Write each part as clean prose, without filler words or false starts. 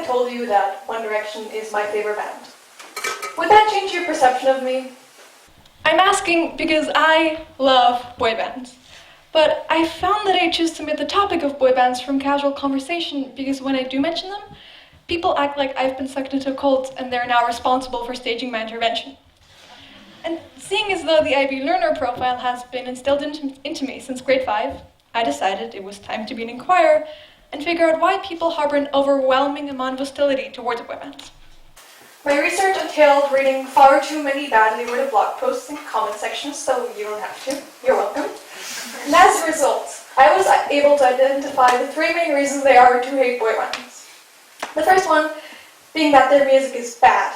told you that One Direction is my favorite band, would that change your perception of me? I'm asking because I love boy bands. But I found that I choose to omit the topic of boy bands from casual conversation because when I do mention them, people act like I've been sucked into a cult and they're now responsible for staging my intervention. And seeing as though the IB learner profile has been instilled into me since grade 5, I decided it was time to be an inquirer and figure out why people harbor an overwhelming amount of hostility towards boy bands. My research entailed reading far too many badly worded blog posts and comment sections, so you don't have to. You're welcome. And as a result, I was able to identify the 3 main reasons they are to hate boy bands. The first one being that their music is bad.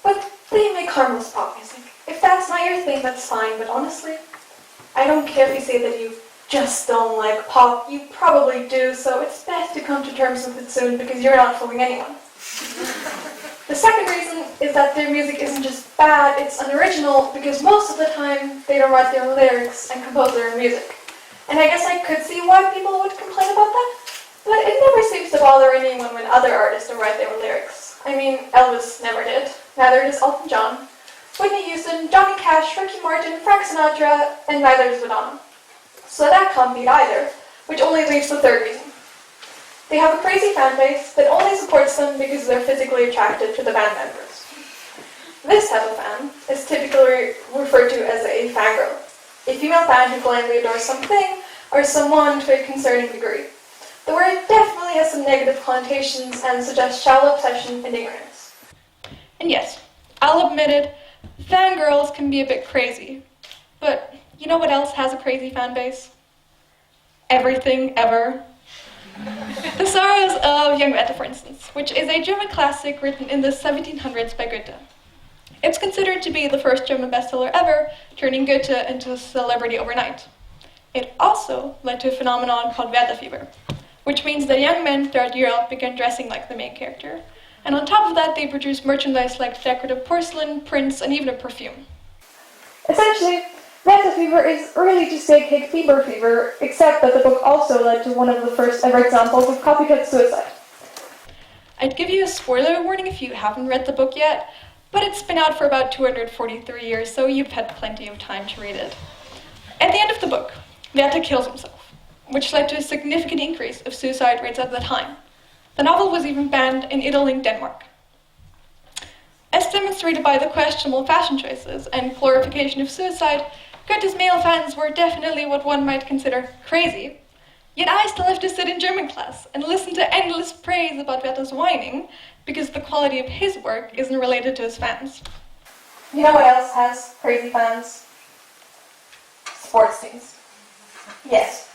But they make harmless pop music. If that's not your thing, that's fine, but honestly, I don't care if you say that you just don't like pop. You probably do, so it's best to come to terms with it soon because you're not fooling anyone. The second reason is that their music isn't just bad, it's unoriginal because most of the time they don't write their own lyrics and compose their own music. And I guess I could see why people would complain about that, but it never seems to bother anyone when other artists don't write their own lyrics. I mean, Elvis never did, neither does Elton John, Whitney Houston, Johnny Cash, Ricky Martin, Frank Sinatra, and neither does Madonna. So that can't be either, which only leaves the third reason. They have a crazy fan base that only supports them because they're physically attracted to the band members. This type of fan is typically referred to as a fangirl, a female fan who blindly adores something or someone to a concerning degree. The word definitely has some negative connotations and suggests shallow obsession and ignorance. And yes, I'll admit it, fangirls can be a bit crazy. But you know what else has a crazy fan base? Everything ever. The Sorrows of Young Goethe, for instance, which is a German classic written in the 1700s by Goethe. It's considered to be the first German bestseller ever, turning Goethe into a celebrity overnight. It also led to a phenomenon called Werther fever, which means that young men throughout Europe began dressing like the main character. And on top of that, they produced merchandise like decorative porcelain, prints, and even a perfume. Essentially, Werther fever is really just a cake fever fever, except that the book also led to one of the first ever examples of copycat suicide. I'd give you a spoiler warning if you haven't read the book yet, but it's been out for about 243 years, so you've had plenty of time to read it. At the end of the book, Werther kills himself, which led to a significant increase of suicide rates at the time. The novel was even banned in Italy and Denmark. As demonstrated by the questionable fashion choices and glorification of suicide, Goethe's male fans were definitely what one might consider crazy. Yet I still have to sit in German class and listen to endless praise about Werther's whining because the quality of his work isn't related to his fans. You know what else has crazy fans? Sports teams. Yes,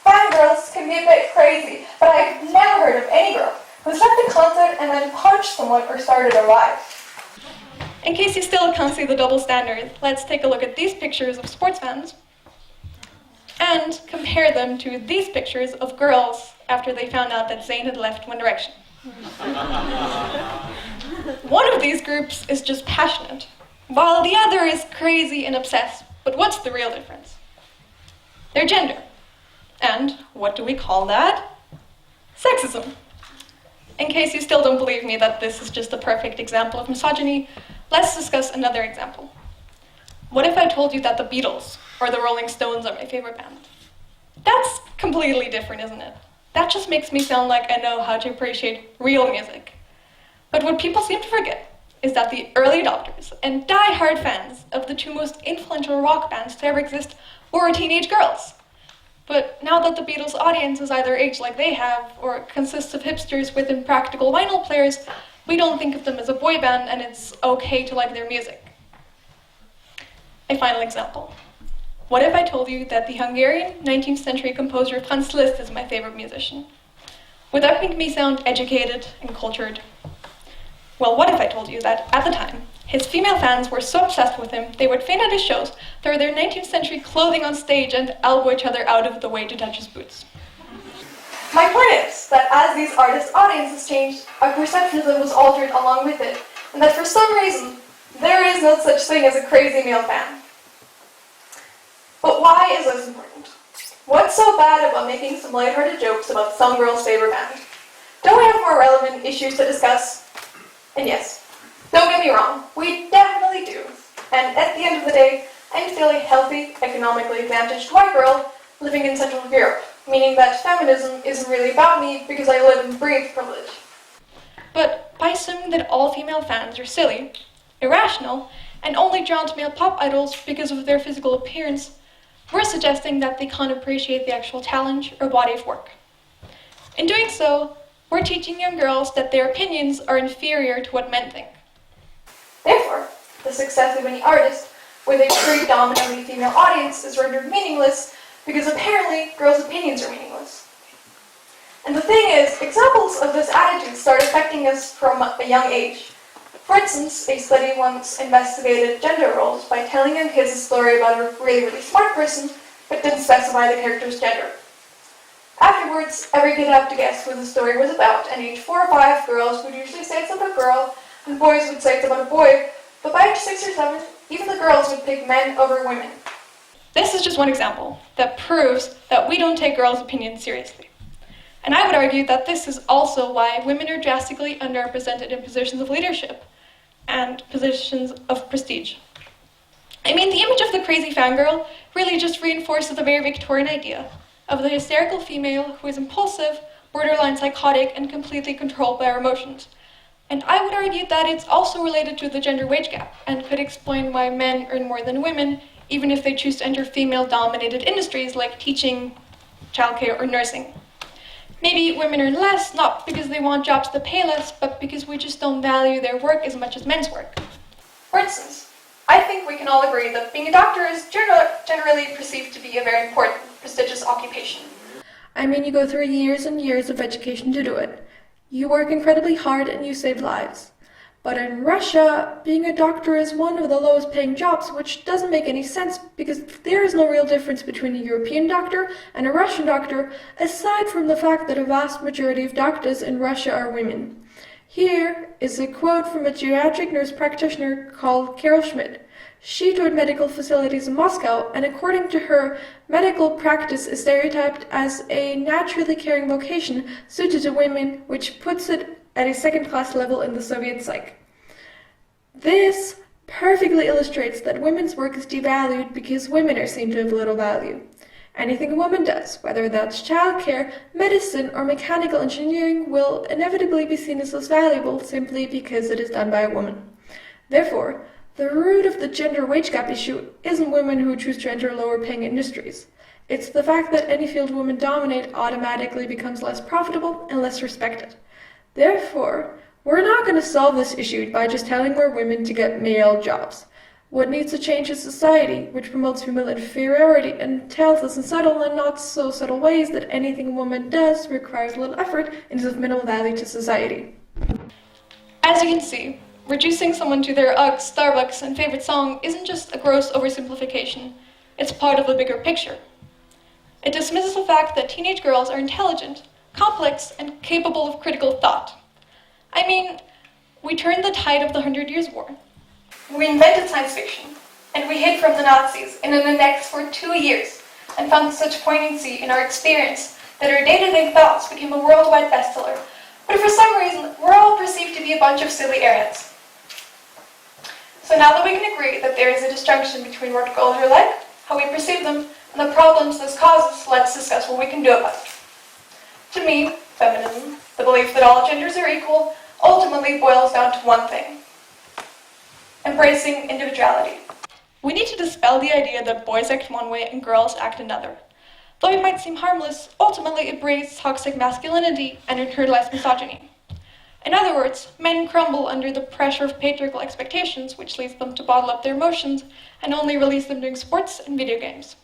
fangirls can be a bit crazy, but I've never heard of any girl who's left a concert and then punched someone or started a riot. In case you still can't see the double standard, let's take a look at these pictures of sports fans and compare them to these pictures of girls after they found out that Zayn had left One Direction. One of these groups is just passionate, while the other is crazy and obsessed. But what's the real difference? Their gender. And what do we call that? Sexism. In case you still don't believe me that this is just a perfect example of misogyny, let's discuss another example. What if I told you that the Beatles or the Rolling Stones are my favorite band? That's completely different, isn't it? That just makes me sound like I know how to appreciate real music. But what people seem to forget is that the early adopters and die-hard fans of the 2 most influential rock bands to ever exist were teenage girls. But now that the Beatles' audience is either aged like they have, or consists of hipsters with impractical vinyl players, we don't think of them as a boy band, and it's okay to like their music. A final example. What if I told you that the Hungarian 19th century composer Franz Liszt is my favorite musician? Would that make me sound educated and cultured? Well, what if I told you that, at the time, his female fans were so obsessed with him, they would faint at his shows, throw their 19th century clothing on stage, and elbow each other out of the way to touch his boots? My point is that as these artists' audiences changed, our perception of them was altered along with it, and that for some reason, there is no such thing as a crazy male fan. But why is this important? What's so bad about making some lighthearted jokes about some girl's favorite band? Don't we have more relevant issues to discuss? And yes, don't get me wrong, we definitely do. And at the end of the day, I'm still a healthy, economically advantaged white girl living in Central Europe, meaning that feminism isn't really about me because I live and breathe privilege. But by assuming that all female fans are silly, irrational, and only drawn to male pop idols because of their physical appearance, we're suggesting that they can't appreciate the actual talent or body of work. In doing so, we're teaching young girls that their opinions are inferior to what men think. Therefore, the success of any artist with a predominantly female audience is rendered meaningless because apparently girls' opinions are meaningless. And the thing is, examples of this attitude start affecting us from a young age. For instance, a study once investigated gender roles by telling young kids a story about a really smart person, but didn't specify the character's gender. Afterwards, every kid had to guess who the story was about, and age 4 or 5, girls would usually say it's about a girl, and boys would say it's about a boy, but by age 6 or 7, even the girls would pick men over women. This is just one example that proves that we don't take girls' opinions seriously. And I would argue that this is also why women are drastically underrepresented in positions of leadership and positions of prestige. I mean, the image of the crazy fangirl really just reinforces the very Victorian idea of the hysterical female who is impulsive, borderline psychotic, and completely controlled by her emotions. And I would argue that it's also related to the gender wage gap and could explain why men earn more than women, even if they choose to enter female-dominated industries like teaching, childcare, or nursing. Maybe women earn less, not because they want jobs that pay less, but because we just don't value their work as much as men's work. For instance, I think we can all agree that being a doctor is generally perceived to be a very important, prestigious occupation. I mean, you go through years and years of education to do it. You work incredibly hard and you save lives. But in Russia, being a doctor is one of the lowest paying jobs, which doesn't make any sense because there is no real difference between a European doctor and a Russian doctor, aside from the fact that a vast majority of doctors in Russia are women. Here is a quote from a geriatric nurse practitioner called Carol Schmidt. She toured medical facilities in Moscow, and according to her, medical practice is stereotyped as a naturally caring vocation suited to women, which puts it at a second-class level in the Soviet psyche. This perfectly illustrates that women's work is devalued because women are seen to have little value. Anything a woman does, whether that's childcare, medicine, or mechanical engineering, will inevitably be seen as less valuable simply because it is done by a woman. Therefore, the root of the gender wage gap issue isn't women who choose to enter lower-paying industries. It's the fact that any field women dominate automatically becomes less profitable and less respected. Therefore, we're not going to solve this issue by just telling more women to get male jobs. What needs to change is society, which promotes female inferiority and tells us in subtle and not so subtle ways that anything a woman does requires little effort and is of minimal value to society. As you can see, reducing someone to their Uggs, Starbucks, and favorite song isn't just a gross oversimplification, it's part of the bigger picture. It dismisses the fact that teenage girls are intelligent, complex, and capable of critical thought. I mean, we turned the tide of the 100 Years' War. We invented science fiction, and we hid from the Nazis in an index for 2 years, and found such poignancy in our experience that our day-to-day thoughts became a worldwide bestseller. But for some reason, we're all perceived to be a bunch of silly airheads. So now that we can agree that there is a disjunction between what goals are like, how we perceive them, and the problems this causes, let's discuss what we can do about it. To me, feminism, the belief that all genders are equal, ultimately boils down to one thing: embracing individuality. We need to dispel the idea that boys act one way and girls act another. Though it might seem harmless, ultimately it breeds toxic masculinity and internalized misogyny. In other words, men crumble under the pressure of patriarchal expectations, which leads them to bottle up their emotions and only release them during sports and video games.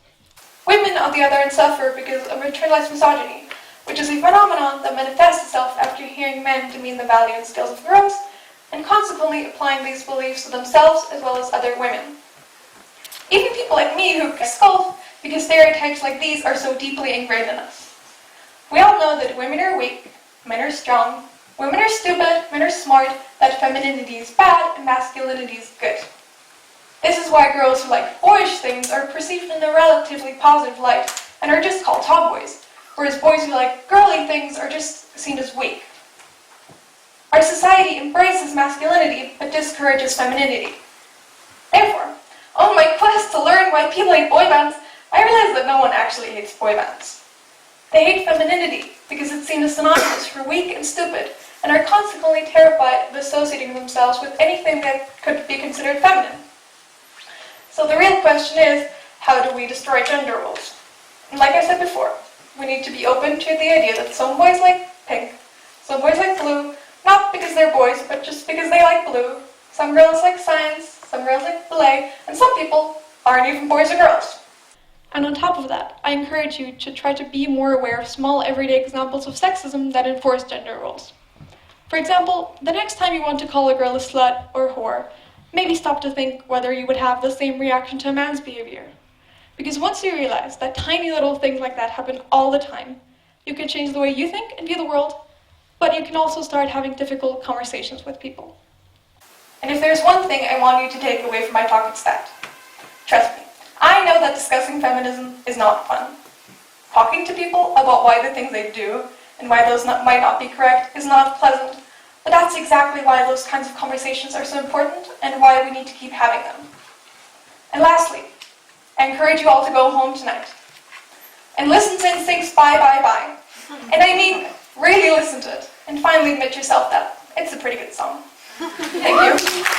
Women, on the other hand, suffer because of internalized misogyny, which is a phenomenon that manifests itself after hearing men demean the value and skills of girls, and consequently applying these beliefs to themselves as well as other women. Even people like me who get scolded because stereotypes like these are so deeply ingrained in us. We all know that women are weak, men are strong, women are stupid, men are smart, that femininity is bad and masculinity is good. This is why girls who like boyish things are perceived in a relatively positive light and are just called tomboys, whereas boys who like girly things are just seen as weak. Our society embraces masculinity but discourages femininity. Therefore, on my quest to learn why people hate boy bands, I realized that no one actually hates boy bands. They hate femininity because it's seen as synonymous for weak and stupid, and are consequently terrified of associating themselves with anything that could be considered feminine. So the real question is, how do we destroy gender roles? And like I said before, we need to be open to the idea that some boys like pink, some boys like blue, not because they're boys, but just because they like blue. Some girls like science, some girls like ballet, and some people aren't even boys or girls. And on top of that, I encourage you to try to be more aware of small everyday examples of sexism that enforce gender roles. For example, the next time you want to call a girl a slut or whore, maybe stop to think whether you would have the same reaction to a man's behavior. Because once you realize that tiny little things like that happen all the time, you can change the way you think and view the world, but you can also start having difficult conversations with people. And if there's one thing I want you to take away from my talk, it's that. Trust me, I know that discussing feminism is not fun. Talking to people about why the things they do and why those might not be correct is not pleasant, but that's exactly why those kinds of conversations are so important and why we need to keep having them. And lastly, I encourage you all to go home tonight and listen to NSYNC's Bye Bye Bye. And I mean, really listen to it and finally admit yourself that it's a pretty good song. Thank you.